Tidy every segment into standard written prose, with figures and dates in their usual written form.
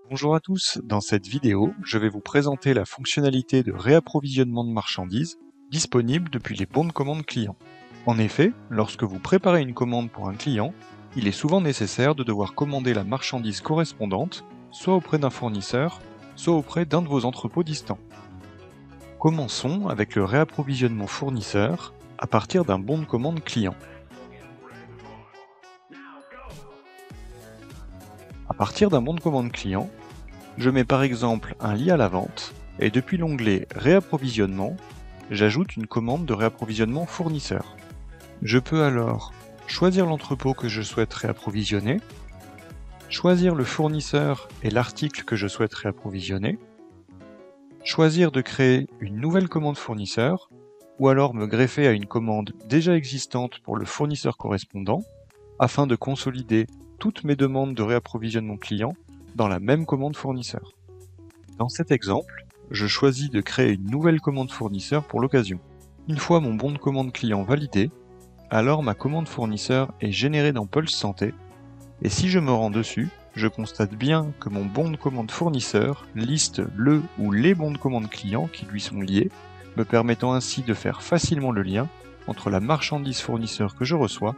Bonjour à tous, dans cette vidéo, je vais vous présenter la fonctionnalité de réapprovisionnement de marchandises disponible depuis les bons de commande clients. En effet, lorsque vous préparez une commande pour un client, il est souvent nécessaire de devoir commander la marchandise correspondante, soit auprès d'un fournisseur, soit auprès d'un de vos entrepôts distants. Commençons avec le réapprovisionnement fournisseur à partir d'un bon de commande client. À partir d'un bon de commande client, je mets par exemple un lit à la vente et depuis l'onglet Réapprovisionnement, j'ajoute une commande de réapprovisionnement fournisseur. Je peux alors choisir l'entrepôt que je souhaite réapprovisionner, choisir le fournisseur et l'article que je souhaite réapprovisionner, choisir de créer une nouvelle commande fournisseur ou alors me greffer à une commande déjà existante pour le fournisseur correspondant afin de consolider toutes mes demandes de réapprovisionnement client dans la même commande fournisseur. Dans cet exemple, je choisis de créer une nouvelle commande fournisseur pour l'occasion. Une fois mon bon de commande client validé, alors ma commande fournisseur est générée dans Pulse Santé, et si je me rends dessus, je constate bien que mon bon de commande fournisseur liste le ou les bons de commande clients qui lui sont liés, me permettant ainsi de faire facilement le lien entre la marchandise fournisseur que je reçois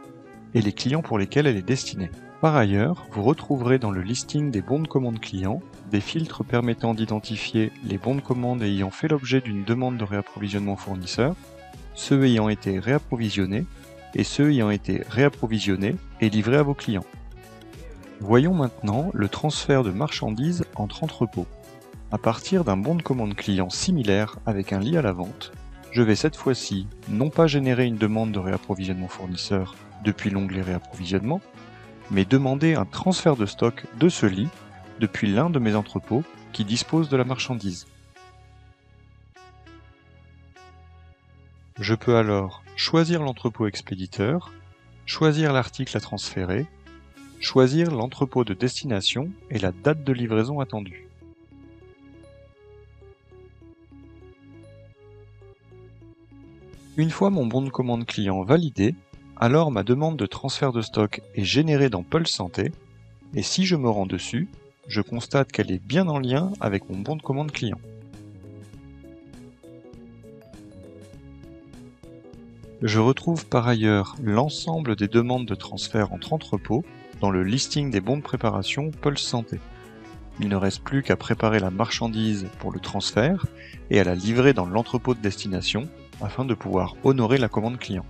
et les clients pour lesquels elle est destinée. Par ailleurs, vous retrouverez dans le listing des bons de commande clients des filtres permettant d'identifier les bons de commande ayant fait l'objet d'une demande de réapprovisionnement fournisseur, ceux ayant été réapprovisionnés et ceux ayant été réapprovisionnés et livrés à vos clients. Voyons maintenant le transfert de marchandises entre entrepôts. À partir d'un bon de commande client similaire avec un lit à la vente, je vais cette fois-ci non pas générer une demande de réapprovisionnement fournisseur depuis l'onglet réapprovisionnement, mais demander un transfert de stock de ce lit depuis l'un de mes entrepôts qui dispose de la marchandise. Je peux alors choisir l'entrepôt expéditeur, choisir l'article à transférer, choisir l'entrepôt de destination et la date de livraison attendue. Une fois mon bon de commande client validé, alors ma demande de transfert de stock est générée dans Pulse Santé, et si je me rends dessus, je constate qu'elle est bien en lien avec mon bon de commande client. Je retrouve par ailleurs l'ensemble des demandes de transfert entre entrepôts dans le listing des bons de préparation Pulse Santé. Il ne reste plus qu'à préparer la marchandise pour le transfert et à la livrer dans l'entrepôt de destination afin de pouvoir honorer la commande client.